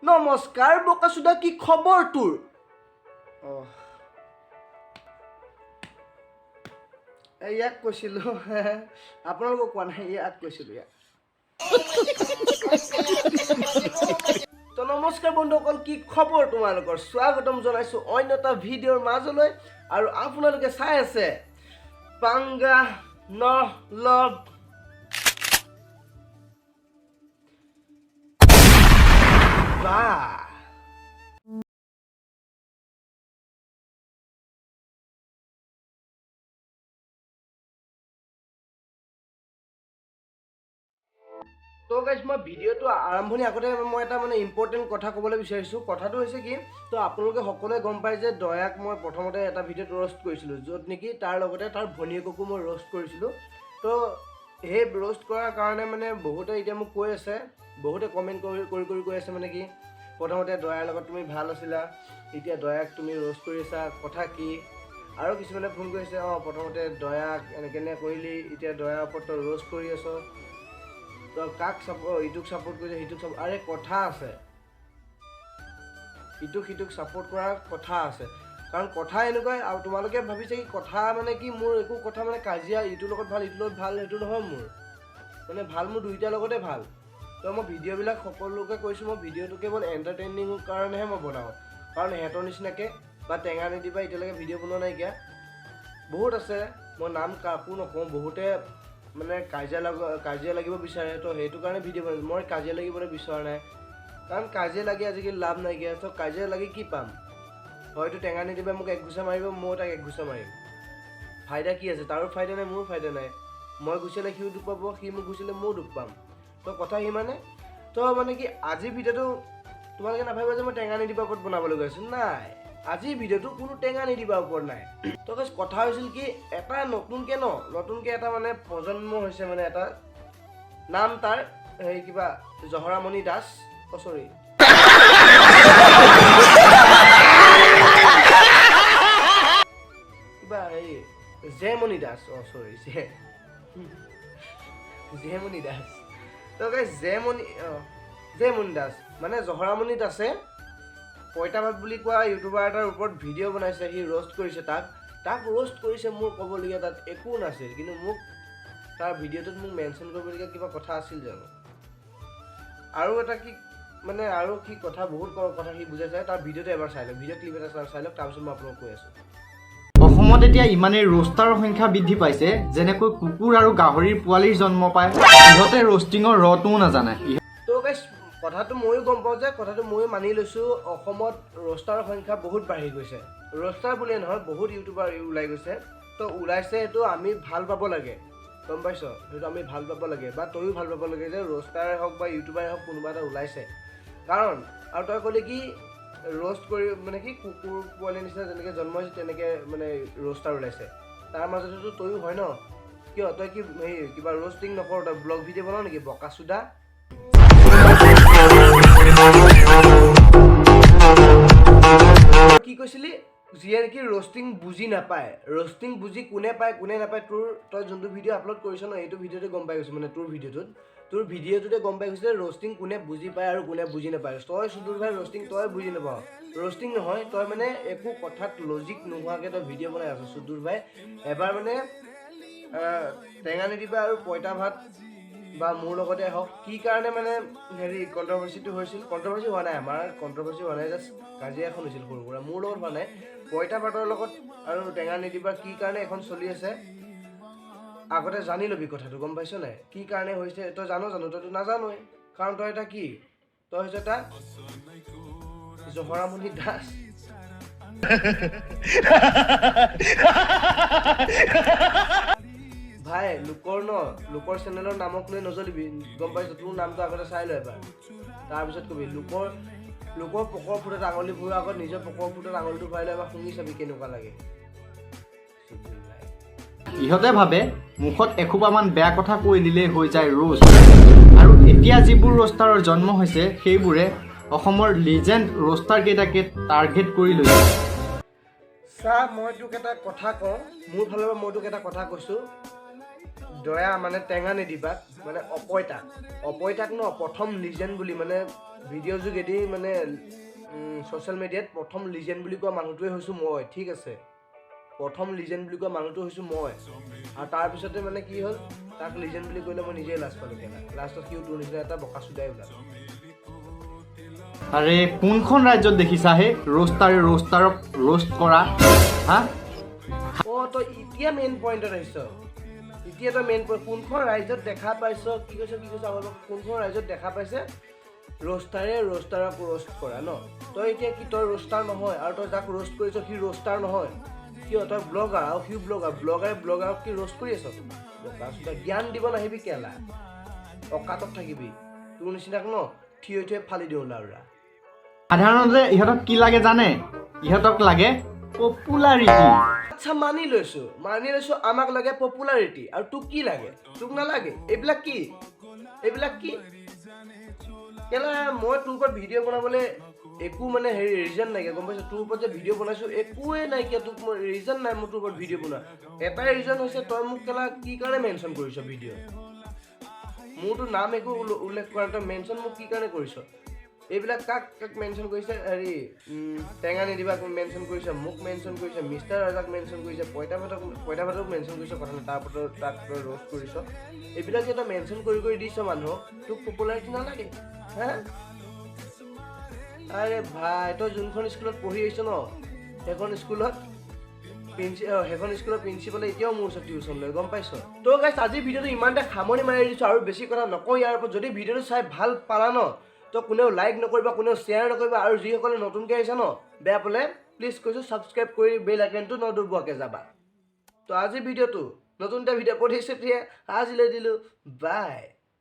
নমস্কাৰ বকাসুদা, কি খবৰ তোৰ? ইয়াক কৈছিলোঁ, আপোনালোকক কোৱা নাই, ইয়াক কৈছিলোঁ ইয়াক। তো নমস্কাৰ বন্ধুসকল, কি খবৰ তোমালোকৰ? স্বাগতম জনাইছোঁ অন্য এটা ভিডিঅ'ৰ মাজলৈ। আৰু আপোনালোকে চাই আছে পাংগা নলব বাহ। তো গাইজ, মই ভিডিঅ'টো আৰম্ভণি আগতে মই এটা ইম্পৰ্টেণ্ট কথা ক'বলৈ বিচাৰিছোঁ। কথাটো হৈছে কি, তো আপোনালোকে সকলোৱে গম পায় যে দয়াক মই প্ৰথমতে এটা ভিডিঅ'ত ৰ'ষ্ট কৰিছিলোঁ, য'ত নেকি তাৰ লগতে তাৰ ভনীয়েককো মই ৰ'ষ্ট কৰিছিলোঁ। তো সেই ৰ'ষ্ট কৰাৰ কাৰণে বহুতে এতিয়া মোক কৈ আছে, বহুতে কমেণ্ট কৰি কৈ আছে কি, প্ৰথমতে দয়াৰ লগত তুমি ভাল আছিলা, এতিয়া দয়াক তুমি ৰ'ষ্ট কৰি আছা, কথা কি? আৰু কিছুমানে ফোন কৰিছে, প্ৰথমতে দয়াক কেনে কৰিলি, এতিয়া দয়াৰ ওপৰত তই ৰ'ষ্ট কৰি আছ, তই কাক ইটোক ছাপোৰ্ট কৰিছে, সিটোক ছাপোৰ্ট। আৰে কথা আছে, ইটোক সিটোক ছাপোৰ্ট কৰাৰ কথা আছে। কাৰণ কথা এনেকুৱাই, আৰু তোমালোকে ভাবিছে কি কথা কি মোৰ একো কথা কাজিয়া ইটোৰ লগত ভাল ইটোৰ লগত ভাল, সেইটো নহয়। মোৰ ভাল, মোৰ দুইটাৰ লগতে ভাল। তো মই ভিডিঅ'বিলাক সকলোকে কৈছোঁ, মই ভিডিঅ'টো কেৱল এণ্টাৰটেইনিঙৰ কাৰণেহে মই বনাওঁ। কাৰণ সিহঁতৰ নিচিনাকৈ বা টেঙা নিদিবা এতিয়ালৈকে ভিডিঅ' বনোৱা নাইকিয়া বহুত আছে। মই নাম কাকো নকওঁ, বহুতে কাজিয়া লাগিব বিচাৰে, তো সেইটো কাৰণে ভিডিঅ' বনাইছোঁ। মই কাজিয়া লাগিবলৈ বিচৰা নাই, কাৰণ কাজিয়া লাগি আজিকালি লাভ নাইকিয়া। তো কাজিয়া লাগি কি পাম? হয়তো টেঙা নিদিবা মোক এক ঘুচা মাৰিব, ময়ো তাক এক ঘুচা মাৰিম। ফাইদা কি আছে? তাৰো ফাইদা নাই, মোৰো ফাইদা নাই। মই ঘুচিলে সিও দুখ পাব, সি মোক ঘুচিলে ময়ো দুখ পাম। তো কথা সিমানে। তো কি আজিৰ ভিডিঅ'টো তোমালোকে নাভাবিবা যে মই টেঙা নিদিবা ওপৰত বনাবলৈ গৈ আছোঁ। নাই, আজিৰ ভিডিঅ'টো কোনো টেঙা নিদিবা ওপৰত নাই। তো কথা হৈছিল কি, এটা নতুনকৈ এটা প্ৰজন্ম হৈছে, এটা নাম তাৰ হেৰি কিবা জহৰামণি দাস, চৰি কিবা হেৰি জেমণি দাস, চৰি জেমণি দাস। তো জেমণি দাস জহৰামণি দাসে পইতা ভাত বুলি কোৱা ইউটিউবাৰ এটাৰ ওপৰত ভিডিঅ' বনাইছে। সি ৰ'ষ্ট কৰিছে, তাক ৰ'ষ্ট কৰিছে। মোৰ ক'বলগীয়া তাত একো নাছিল, কিন্তু মোক তাৰ ভিডিঅ'টোত মোক মেনশ্যন কৰিবলগীয়া কিবা কথা আছিল জানো? আৰু এটা কি আৰু কি কথা, বহুত কথা সি বুজাইছে। তাৰ ভিডিঅ'টো এবাৰ চাই লওক, ভিডিঅ' ক্লিপ এটা চাই লওক, তাৰপিছত মই আপোনাক কৈ আছোঁ। অসমত এতিয়া ইমানেই ৰ'ষ্টাৰৰ সংখ্যা বৃদ্ধি পাইছে, যেনেকৈ কুকুৰ আৰু গাহৰিৰ পোৱালিৰ জন্ম পায়, সিহঁতে ৰ'ষ্টিঙৰ ৰটোও নাজানে। তো গাইছ, কথাটো ময়ো গম পাওঁ যে, কথাটো ময়ো মানি লৈছোঁ, অসমত ৰ'ষ্টাৰৰ সংখ্যা বহুত বাঢ়ি গৈছে। ৰ'ষ্টাৰ বুলিয়ে নহয়, বহুত ইউটিউবাৰ ওলাই গৈছে। তো ওলাইছে, সেইটো আমি ভাল পাব লাগে, গম পাইছ? সেইটো আমি ভাল পাব লাগে, বা তয়ো ভাল পাব লাগে যে ৰ'ষ্টাৰে হওক বা ইউটিউবাৰে হওক কোনোবা এটা ওলাইছে। কাৰণ আৰু তই ক'লি কি ৰ'ষ্ট কৰি কি কুকুৰ পোৱালিৰ নিচিনা যেনেকৈ জন্ম হৈছে তেনেকৈ ৰ'ষ্টাৰ ওলাইছে। তাৰ মাজতেতো তয়ো হয় ন? কিয় তই কি কিবা ৰ'ষ্টিং নকৰ? তই ব্লগ ভিডিঅ' বনাও নেকি বকাচোদা? কি কৈছিলি? যিয়ে নেকি ৰ'ষ্টিং বুজি নাপায়। ৰ'ষ্টিং বুজি কোনে পায় কোনে নাপায়, তই যোনটো ভিডিঅ' আপলোড কৰিছ ন, এইটো ভিডিঅ'তে গম পাই গৈছোঁ। তোৰ ভিডিঅ'টোতে গম পাই গৈছে ৰ'ষ্টিং কোনে বুজি পায় আৰু কোনে বুজি নাপায়। তই সুদূৰ ভাই ৰ'ষ্টিং তই বুজি নাপাওঁ। ৰ'ষ্টিং নহয়, তই একো কথাত লজিক নোহোৱাকৈ তই ভিডিঅ' বনাই আছ। সুদূৰ ভাই এবাৰ টেঙা নিদিবা আৰু পইতা ভাত বা মোৰ লগতে হওক, কি কাৰণে হেৰি কণ্ট্ৰভাৰ্চিটো হৈছিল? কণ্ট্ৰভাৰ্চি হোৱা নাই, আমাৰ কণ্ট্ৰভাৰ্চি হোৱা নাই, জাষ্ট কাজিয়া এখন হৈছিল সৰু সুৰা। মোৰ লগত হোৱা নাই, পইতা ভাতৰ লগত আৰু টেঙা নিদিবা কি কাৰণে এখন চলি আছে, আগতে জানি ল'বি কথাটো, গম পাইছ নাই? কি কাৰণে হৈছে তই জানো? তইতো নাজানোৱে, কাৰণ তই এটা কি, তই হৈছে এটা জহৰামণি দাস। ভাই লোকৰ চেনেলৰ নামক লৈ নজ্বলিবি, গম পাইছ? তোৰ নামটো আগতে চাই ল এবাৰ, তাৰপিছত কবি। লোকৰ পকৰ ফুটত আঙুলি ভৰোৱাৰ আগত নিজৰ পকৰ ফুটত আঙুলিটো ভৰাই লৈ এবাৰ শুনি চাবি কেনেকুৱা লাগে। ইহঁতে ভাবে মুখত এসোপামান বেয়া কথা কৈ দিলেই হৈ যায় ৰোষ্ট। আৰু এতিয়া যিবোৰ ৰোষ্টাৰৰ জন্ম হৈছে, সেইবোৰে অসমৰ লিজেণ্ড ৰোষ্টাৰ কেইটাকে টাৰ্গেট কৰি লৈছে। চা, মই তোক এটা কথা কওঁ, মোৰ ফালৰ পৰা মই তোক এটা কথা কৈছোঁ, দয়া মানে টেঙা নিদিবা মানে অপইটাক ন প্ৰথম লিজেণ্ড বুলি মানে ভিডিঅ' যোগেদি মানে ছ'চিয়েল মিডিয়াত প্ৰথম লিজেণ্ড বুলি কোৱা মানুহটোৱে হৈছোঁ মই ঠিক আছে প্ৰথম লিজেণ্ড বুলি কোৱা মানুহটো হৈছোঁ মই আৰু তাৰপিছতে মানে কি হ'ল তাক লিজেণ্ড বুলি ক'লে মই নিজেই লাজ পালোঁ কেলা লাষ্টত সিও তোৰ নিচিনা এটা বকাচোদাই ওলাল আৰে কোনখন ৰাজ্যত দেখিছা হে ৰোষ্টাৰক ৰোষ্ট কৰা হা অঁ তই এতিয়া মেইন পইণ্টত আহিছ এতিয়া তই মেইন পইণ্ট কোনখন ৰাজ্যত দেখা পাইছ কি কৈছ আগত কোনখন ৰাজ্যত দেখা পাইছে ৰোষ্টাৰক ৰোষ্ট কৰা ন তই এতিয়া কি তই ৰোষ্টাৰ নহয় আৰু তই যাক ৰোষ্ট কৰিছ সি ৰোষ্টাৰ নহয় কিয় তই ব্লগাৰ আৰু সিও ব্লগাৰক কি ৰোষ্ট কৰি আছ জ্ঞান দিব নাহিবি কেলা অকাতত থাকিবি তোৰ নিচিনাক ন থিয় ফালি দিওঁ লাউৰা সাধাৰণতে ইহঁতক কি লাগে জানে ইহঁতক লাগে পপুলাৰিটি আচ্ছা মানি লৈছো আমাক লাগে পপুলাৰিটি আৰু তোক কি লাগে তোক নালাগে এইবিলাক কি কেলা মই তোৰ ওপৰত ভিডিঅ' বনাবলৈ একো মানে ৰিজন নাইকিয়া গম পাইছো তোৰ ওপৰত যে ভিডিঅ' বনাইছো একোৱে নাইকিয়া তোক মই ৰিজন নাই মোৰ তোৰ ওপৰত ভিডিঅ' বনোৱা এটাই ৰিজন হৈছে তই মোক কেলা কি কাৰণে মেনশ্যন কৰিছ ভিডিঅ' মোৰতো নাম একো উল্লেখ কৰা তই মেনশ্যন মোক কি কাৰণে কৰিছ এইবিলাক কাক মেনশ্যন কৰিছে হেৰি টেঙা নিদিবা মেনশ্যন কৰিছে মোক মেনশ্যন কৰিছে মিষ্টাৰ ৰাজাক মেনশ্যন কৰিছে পইতা ভাতক মেনশ্যন কৰিছ কথা নাই তাক তই ৰোষ্ট কৰিছ এইবিলাক যে তই মেনশ্যন কৰি দিছ মানুহক তোক পপুলাৰিটি নালাগে হা আৰে ভাই তই যোনখন স্কুলত পঢ়ি আহিছ ন সেইখন স্কুলৰ প্ৰিন্সিপালে এতিয়াও মোৰ ওচৰত টিউশ্যন লয় গম পাইছ তো গাইছ আজি ভিডিঅ'টো ইমানতে সামৰণি মাৰি দিছোঁ আৰু বেছি কথা নকওঁ ইয়াৰ ওপৰত যদি ভিডিঅ'টো চাই ভাল পালা ন তো কোনেও লাইক নকৰিবা কোনেও শ্বেয়াৰ নকৰিবা আৰু যিসকলে নতুনকৈ আহিছে ন বেয়া পালে প্লিজ কৈছোঁ ছাবস্ক্ৰাইব কৰি বেল আইকনটো নদবোৱাকৈ যাবা তো আজি ভিডিঅ'টো নতুন এটা ভিডিঅ' পঠিয়াইছোঁ আজিলৈ দিলোঁ বাই